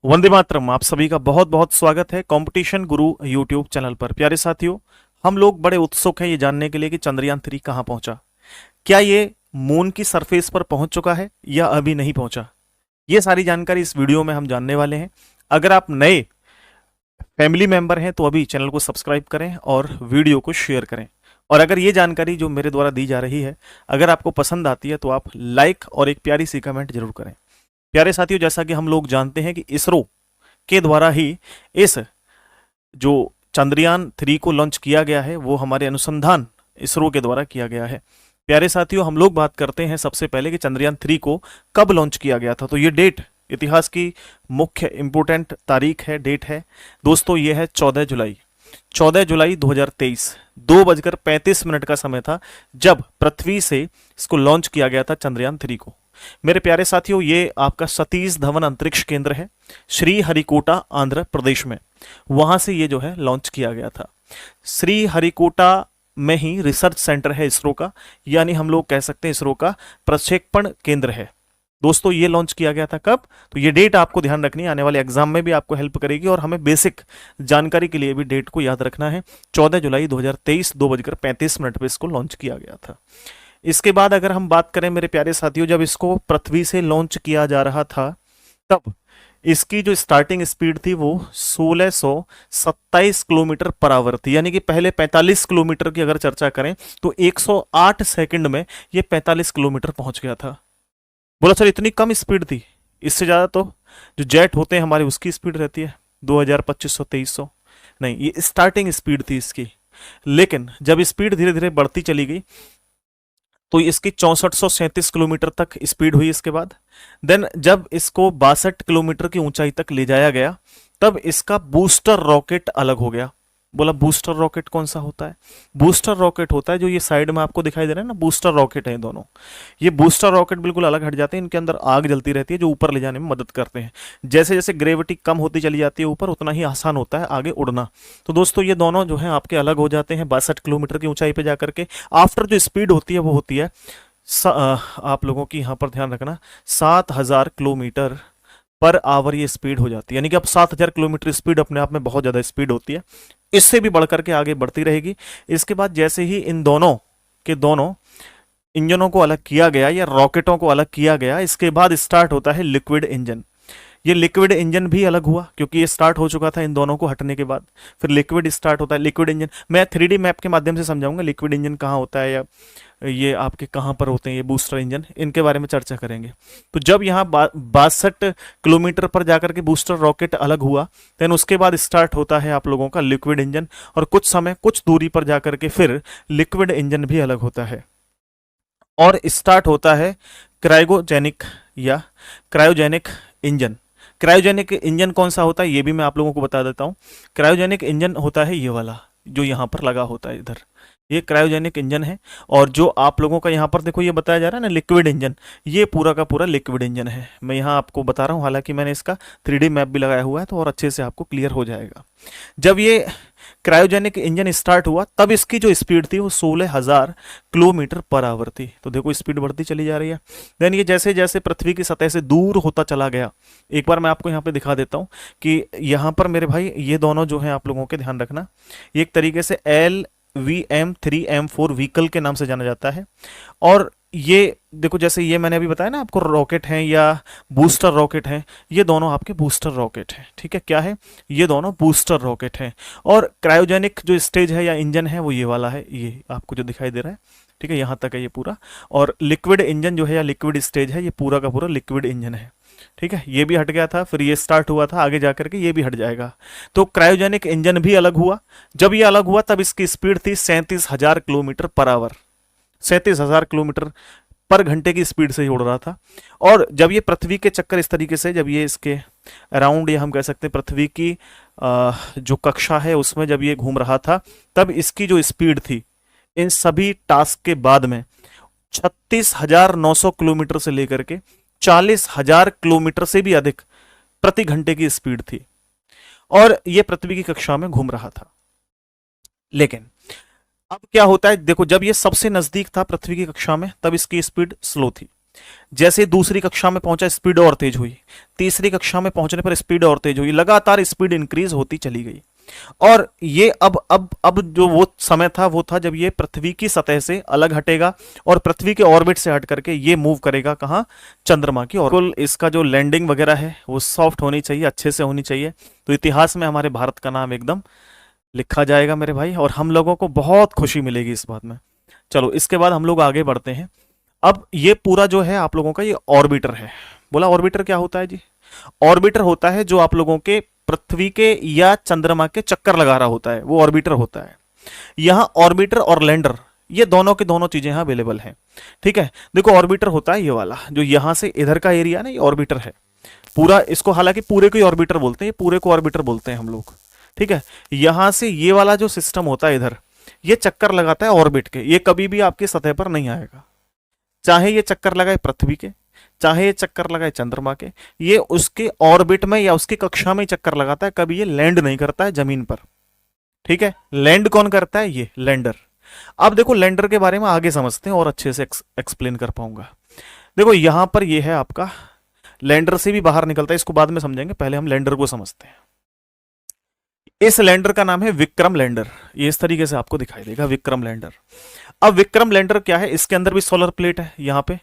वंदे मातरम। आप सभी का बहुत बहुत स्वागत है कंपटीशन गुरु यूट्यूब चैनल पर। प्यारे साथियों, हम लोग बड़े उत्सुक हैं ये जानने के लिए कि चंद्रयान 3 कहाँ पहुंचा। क्या ये मून की सरफेस पर पहुंच चुका है या अभी नहीं पहुंचा। ये सारी जानकारी इस वीडियो में हम जानने वाले हैं। अगर आप नए फैमिली मेंबर हैं तो अभी चैनल को सब्सक्राइब करें और वीडियो को शेयर करें। और अगर ये जानकारी जो मेरे द्वारा दी जा रही है अगर आपको पसंद आती है तो आप लाइक और एक प्यारी सी कमेंट जरूर करें। प्यारे साथियों, जैसा कि हम लोग जानते हैं कि इसरो के द्वारा ही इस जो चंद्रयान 3 को लॉन्च किया गया है वो हमारे अनुसंधान इसरो के द्वारा किया गया है। प्यारे साथियों, हम लोग बात करते हैं सबसे पहले कि चंद्रयान 3 को कब लॉन्च किया गया था। तो ये डेट इतिहास की मुख्य इंपोर्टेंट तारीख है, डेट है दोस्तों। ये है 14 जुलाई 2023। 2:35 का समय था जब पृथ्वी से इसको लॉन्च किया गया था चंद्रयान 3 को। मेरे प्यारे साथियों, ये आपका सतीश धवन अंतरिक्ष केंद्र है श्री हरिकोटा आंध्र प्रदेश में। वहां से ये जो है लॉन्च किया गया था। श्री हरिकोटा में ही रिसर्च सेंटर है इसरो का, यानी हम लोग कह सकते हैं इसरो का प्रक्षेपण केंद्र है। दोस्तों ये लॉन्च किया गया था कब, तो ये डेट आपको ध्यान रखनी है, आने वाले एग्जाम में भी आपको हेल्प करेगी और हमें बेसिक जानकारी के लिए भी डेट को याद रखना है। 14 जुलाई 2023 2:35 पे इसको लॉन्च किया गया था। इसके बाद अगर हम बात करें मेरे प्यारे साथियों, जब इसको पृथ्वी से लॉन्च किया जा रहा था तब इसकी जो स्टार्टिंग स्पीड थी वो 1627 किलोमीटर पर आवर थी। यानी कि पहले 45 किलोमीटर की अगर चर्चा करें तो 108 सेकंड में ये 45 किलोमीटर पहुंच गया था। बोला सर इतनी कम स्पीड थी, इससे ज्यादा तो जो जेट होते हैं हमारे उसकी स्पीड रहती है 2000, 2500, 2300। नहीं, ये स्टार्टिंग स्पीड थी इसकी। लेकिन जब स्पीड धीरे धीरे बढ़ती चली गई तो इसकी 6437 किलोमीटर तक स्पीड हुई। इसके बाद देन जब इसको 62 किलोमीटर की ऊंचाई तक ले जाया गया तब इसका बूस्टर रॉकेट अलग हो गया। बोला बूस्टर रॉकेट कौन सा होता है? बूस्टर रॉकेट होता है जो ये साइड में आपको दिखाई दे रहा है ना, बूस्टर रॉकेट है दोनों। ये बूस्टर रॉकेट बिल्कुल अलग हट जाते हैं, इनके अंदर आग जलती रहती है जो ऊपर ले जाने में मदद करते हैं। जैसे जैसे ग्रेविटी कम होती चली जाती है ऊपर, उतना ही आसान होता है आगे उड़ना। तो दोस्तों ये दोनों जो है आपके अलग हो जाते हैं 62 किलोमीटर की ऊंचाई पे जाकर के। आफ्टर जो स्पीड होती है वो होती है आप लोगों की यहाँ पर ध्यान रखना 7000 किलोमीटर पर आवर ये स्पीड हो जाती है। यानी कि अब 7000 किलोमीटर स्पीड अपने आप में बहुत ज्यादा स्पीड होती है, इससे भी बढ़कर के आगे बढ़ती रहेगी। इसके बाद जैसे ही इन दोनों के दोनों इंजनों को अलग किया गया या रॉकेटों को अलग किया गया, इसके बाद स्टार्ट होता है लिक्विड इंजन। ये लिक्विड इंजन भी अलग हुआ क्योंकि ये स्टार्ट हो चुका था इन दोनों को हटने के बाद। फिर लिक्विड स्टार्ट होता है, लिक्विड इंजन मैं 3D मैप के माध्यम से समझाऊंगा लिक्विड इंजन कहाँ होता है या ये आपके कहाँ पर होते हैं ये बूस्टर इंजन, इनके बारे में चर्चा करेंगे। तो जब यहाँ 62 किलोमीटर पर जाकर के बूस्टर रॉकेट अलग हुआ देन उसके बाद स्टार्ट होता है आप लोगों का लिक्विड इंजन, और कुछ समय कुछ दूरी पर जाकर के फिर लिक्विड इंजन भी अलग होता है और स्टार्ट होता है क्रायोजेनिक या क्रायोजेनिक इंजन। क्रायोजेनिक इंजन कौन सा होता है ये भी मैं आप लोगों को बता देता हूं। क्रायोजेनिक इंजन होता है ये वाला जो यहां पर लगा होता है इधर, ये क्रायोजेनिक इंजन है। और जो आप लोगों का यहाँ पर देखो ये बताया जा रहा है ना लिक्विड इंजन, ये पूरा का पूरा लिक्विड इंजन है। मैं यहाँ आपको बता रहा हूँ, हालांकि मैंने इसका 3D मैप भी लगाया हुआ है तो और अच्छे से आपको क्लियर हो जाएगा। जब ये क्रायोजेनिक इंजन स्टार्ट हुआ तब इसकी जो स्पीड थी वो 16000 किलोमीटर पर आवर थी। तो देखो स्पीड बढ़ती चली जा रही है। देन ये जैसे जैसे पृथ्वी की सतह से दूर होता चला गया, एक बार मैं आपको यहाँ पे दिखा देता हूँ कि यहाँ पर मेरे भाई ये दोनों जो है आप लोगों के ध्यान रखना, ये एक तरीके से LVM-3M4 व्हीकल के नाम से जाना जाता है। और ये देखो जैसे ये मैंने अभी बताया ना आपको रॉकेट हैं या बूस्टर रॉकेट हैं, ये दोनों आपके बूस्टर रॉकेट हैं। ठीक है, क्या है ये दोनों बूस्टर रॉकेट हैं। और क्रायोजेनिक जो स्टेज है या इंजन है वो ये वाला है, ये आपको जो दिखाई दे रहा है। ठीक है, यहाँ तक है ये पूरा। और लिक्विड इंजन जो है या लिक्विड स्टेज है ये पूरा का पूरा लिक्विड इंजन है। ठीक है, ये भी हट गया था, फिर ये स्टार्ट हुआ था, आगे जाकर के ये भी हट जाएगा। तो क्रायोजेनिक इंजन भी अलग हुआ। जब ये अलग हुआ तब इसकी स्पीड थी 37,000 किलोमीटर पर आवर। 37,000 किलोमीटर पर घंटे की स्पीड से ही उड़ रहा था। और जब ये पृथ्वी के चक्कर इस तरीके से, जब ये इसके अराउंड या हम कह सकते हैं पृथ्वी की जो कक्षा है उसमें जब ये घूम रहा था तब इसकी जो स्पीड थी इन सभी टास्क के बाद में 36,900 किलोमीटर से लेकर के 40,000 किलोमीटर से भी अधिक प्रति घंटे की स्पीड थी और यह पृथ्वी की कक्षा में घूम रहा था। लेकिन अब क्या होता है, देखो जब ये सबसे नजदीक था पृथ्वी की कक्षा में तब इसकी स्पीड स्लो थी। जैसे दूसरी कक्षा में पहुंचा स्पीड और तेज हुई, तीसरी कक्षा में पहुंचने पर स्पीड और तेज हुई, लगातार स्पीड इंक्रीज होती चली गई। और ये अब जो वो समय था वो था जब ये पृथ्वी की सतह से अलग हटेगा और पृथ्वी के ऑर्बिट से हट करके ये मूव करेगा कहाँ, चंद्रमा की ओर। बिल्कुल इसका जो लैंडिंग वगैरह है वो सॉफ्ट होनी चाहिए, अच्छे से होनी चाहिए, तो इतिहास में हमारे भारत का नाम एकदम लिखा जाएगा मेरे भाई, और हम लोगों को बहुत खुशी मिलेगी इस बात में। चलो इसके बाद हम लोग आगे बढ़ते हैं। अब ये पूरा जो है आप लोगों का ये ऑर्बिटर है। बोला ऑर्बिटर क्या होता है जी? ऑर्बिटर होता है जो आप लोगों के पृथ्वी के या चंद्रमा के चक्कर लगा रहा होता है, वो ऑर्बिटर होता है। यहां ऑर्बिटर और लैंडर ये दोनों की दोनों चीजें यहां अवेलेबल हैं। ठीक है, देखो ऑर्बिटर होता है ये वाला जो यहां से इधर का एरिया ना, ये ऑर्बिटर है पूरा। इसको हालांकि पूरे को ही ऑर्बिटर बोलते हैं, ये पूरे को ऑर्बिटर बोलते हैं हम लोग। ठीक है, यहां से ये वाला जो सिस्टम होता है इधर, ये चक्कर लगाता है ऑर्बिट के, ये कभी भी आपकी सतह पर नहीं आएगा। चाहे ये चक्कर लगाए पृथ्वी के, चाहे ये चक्कर लगाए चंद्रमा के, ये उसके ऑर्बिट में या उसकी कक्षा में चक्कर लगाता है, कभी ये लैंड नहीं करता है जमीन पर। ठीक है, लैंड कौन करता है? ये लैंडर। अब देखो लैंडर के बारे में आगे समझते हैं और अच्छे से एक्सप्लेन कर पाऊंगा। देखो यहां पर ये है आपका लैंडर से भी बाहर निकलता है, इसको बाद में समझेंगे, पहले हम लैंडर को समझते हैं। इस लैंडर का नाम है विक्रम लैंडर, ये इस तरीके से आपको दिखाई देगा विक्रम लैंडर। अब विक्रम लैंडर क्या है, इसके अंदर भी सोलर प्लेट है यहां पे।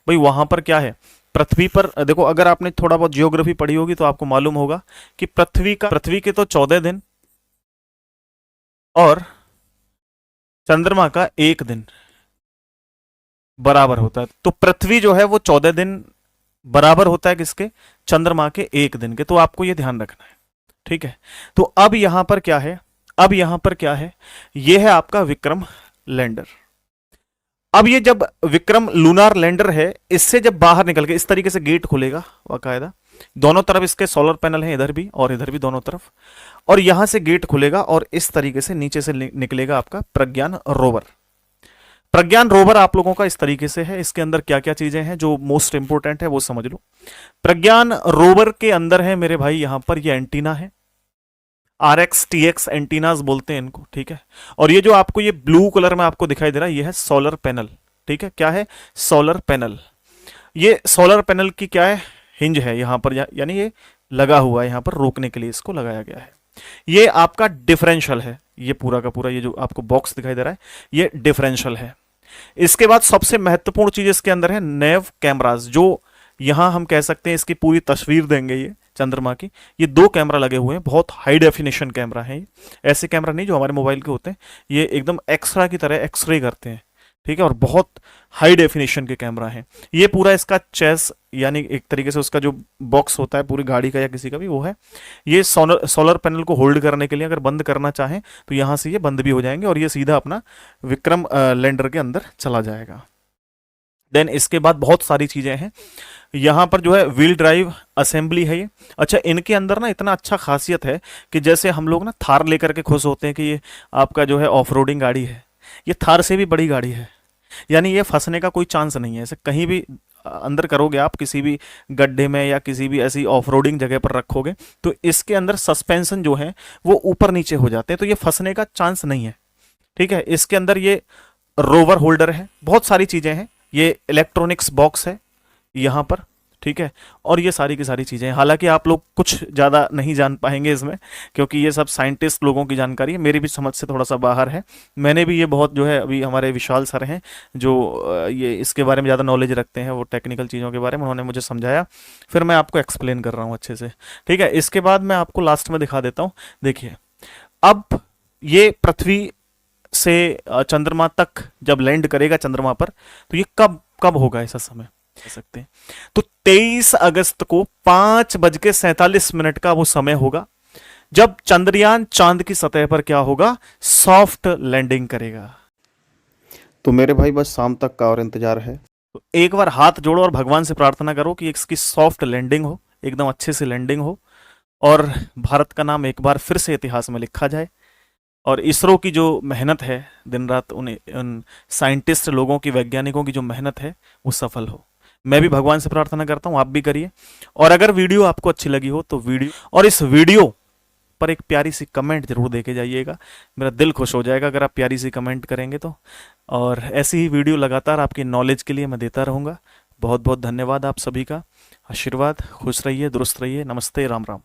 भाई वहां पर क्या है, पृथ्वी पर देखो, अगर आपने थोड़ा बहुत जियोग्राफी पढ़ी होगी तो आपको मालूम होगा कि पृथ्वी के तो 14 दिन और चंद्रमा का 1 दिन बराबर होता है। तो पृथ्वी जो है वो 14 दिन बराबर होता है किसके? चंद्रमा के 1 दिन के। तो आपको ये ध्यान रखना है। ठीक है, तो अब यहां पर क्या है, अब यहां पर क्या है, ये है आपका विक्रम लैंडर। अब ये जब विक्रम लूनार लैंडर है, इससे जब बाहर निकल के इस तरीके से गेट खुलेगा बाकायदा, दोनों तरफ इसके सोलर पैनल हैं, इधर भी और इधर भी दोनों तरफ, और यहां से गेट खुलेगा और इस तरीके से नीचे से निकलेगा आपका प्रज्ञान रोवर। प्रज्ञान रोवर आप लोगों का इस तरीके से है। इसके अंदर क्या क्या चीजें हैं जो मोस्ट इंपोर्टेंट है वो समझ लो। प्रज्ञान रोवर के अंदर है मेरे भाई यहां पर ये एंटीना है, RX TX एंटीनास बोलते हैं इनको। ठीक है, और ये जो आपको ये ब्लू कलर में आपको दिखाई दे रहा है ये है सोलर पैनल। ठीक है, क्या है? Solar panel. ये सोलर पैनल की क्या है, हिंज है यहां पर, यानी ये लगा हुआ है यहां पर, रोकने के लिए इसको लगाया गया है। ये आपका डिफरेंशियल है, ये पूरा का पूरा ये जो आपको बॉक्स दिखाई दे रहा है ये डिफरेंशियल है। इसके बाद सबसे महत्वपूर्ण चीज इसके अंदर है नेव कैमरास, जो यहां हम कह सकते हैं इसकी पूरी तस्वीर देंगे ये चंद्रमा की। ये 2 कैमरा लगे हुए हैं, बहुत हाई डेफिनेशन कैमरा है। ऐसे कैमरा नहीं जो हमारे मोबाइल के होते हैं, ये एकदम एक्सरा की तरह एक्सरे करते हैं। ठीक है, और बहुत हाई डेफिनेशन के कैमरा हैं। ये पूरा इसका चेस यानी एक तरीके से उसका जो बॉक्स होता है पूरी गाड़ी का या किसी का भी, वो है। ये सोलर पैनल को होल्ड करने के लिए अगर बंद करना चाहें तो यहां से ये बंद भी हो जाएंगे और ये सीधा अपना विक्रम लैंडर के अंदर चला जाएगा। देन इसके बाद बहुत सारी चीजें हैं यहां पर, जो है व्हील ड्राइव असेंबली है ये। अच्छा, इनके अंदर ना इतना अच्छा खासियत है कि जैसे हम लोग ना थार लेकर के खुश होते हैं कि ये आपका जो है ऑफ रोडिंग गाड़ी है, ये थार से भी बड़ी गाड़ी है। यानी ये फंसने का कोई चांस नहीं है, ऐसे कहीं भी अंदर करोगे आप, किसी भी गड्ढे में या किसी भी ऐसी ऑफ रोडिंग जगह पर रखोगे तो इसके अंदर सस्पेंशन जो है वो ऊपर नीचे हो जाते हैं, तो ये फंसने का चांस नहीं है। ठीक है, इसके अंदर ये रोवर होल्डर है, बहुत सारी चीजें हैं, ये इलेक्ट्रॉनिक्स बॉक्स है यहां पर। ठीक है, और ये सारी की सारी चीजें, हालांकि आप लोग कुछ ज्यादा नहीं जान पाएंगे इसमें क्योंकि ये सब साइंटिस्ट लोगों की जानकारी है, मेरी भी समझ से थोड़ा सा बाहर है। मैंने भी ये बहुत जो है, अभी हमारे विशाल सर हैं जो ये इसके बारे में ज़्यादा नॉलेज रखते हैं, वो टेक्निकल चीज़ों के बारे में उन्होंने मुझे समझाया, फिर मैं आपको एक्सप्लेन कर रहा हूँ अच्छे से। ठीक है, इसके बाद मैं आपको लास्ट में दिखा देता हूँ। देखिए, अब ये पृथ्वी से चंद्रमा तक जब लैंड करेगा चंद्रमा पर, तो ये कब कब होगा ऐसा समय कह सकते हैं, तो 23 अगस्त को 5:47 का वो समय होगा जब चंद्रयान चांद की सतह पर क्या होगा, सॉफ्ट लैंडिंग करेगा। तो मेरे भाई बस शाम तक का और इंतजार है, तो एक बार हाथ जोड़ो और भगवान से प्रार्थना करो कि इसकी सॉफ्ट लैंडिंग हो, एकदम अच्छे से लैंडिंग हो और भारत का नाम एक बार फिर से इतिहास में लिखा जाए। और इसरो की जो मेहनत है दिन रात, उन साइंटिस्ट लोगों की, वैज्ञानिकों की जो मेहनत है वो सफल हो। मैं भी भगवान से प्रार्थना करता हूँ, आप भी करिए। और अगर वीडियो आपको अच्छी लगी हो तो वीडियो, और इस वीडियो पर एक प्यारी सी कमेंट जरूर देके जाइएगा, मेरा दिल खुश हो जाएगा अगर आप प्यारी सी कमेंट करेंगे तो। और ऐसी ही वीडियो लगातार आपकी नॉलेज के लिए मैं देता रहूँगा। बहुत बहुत धन्यवाद आप सभी का। आशीर्वाद, खुश रहिए, दुरुस्त रहिए। नमस्ते, राम राम।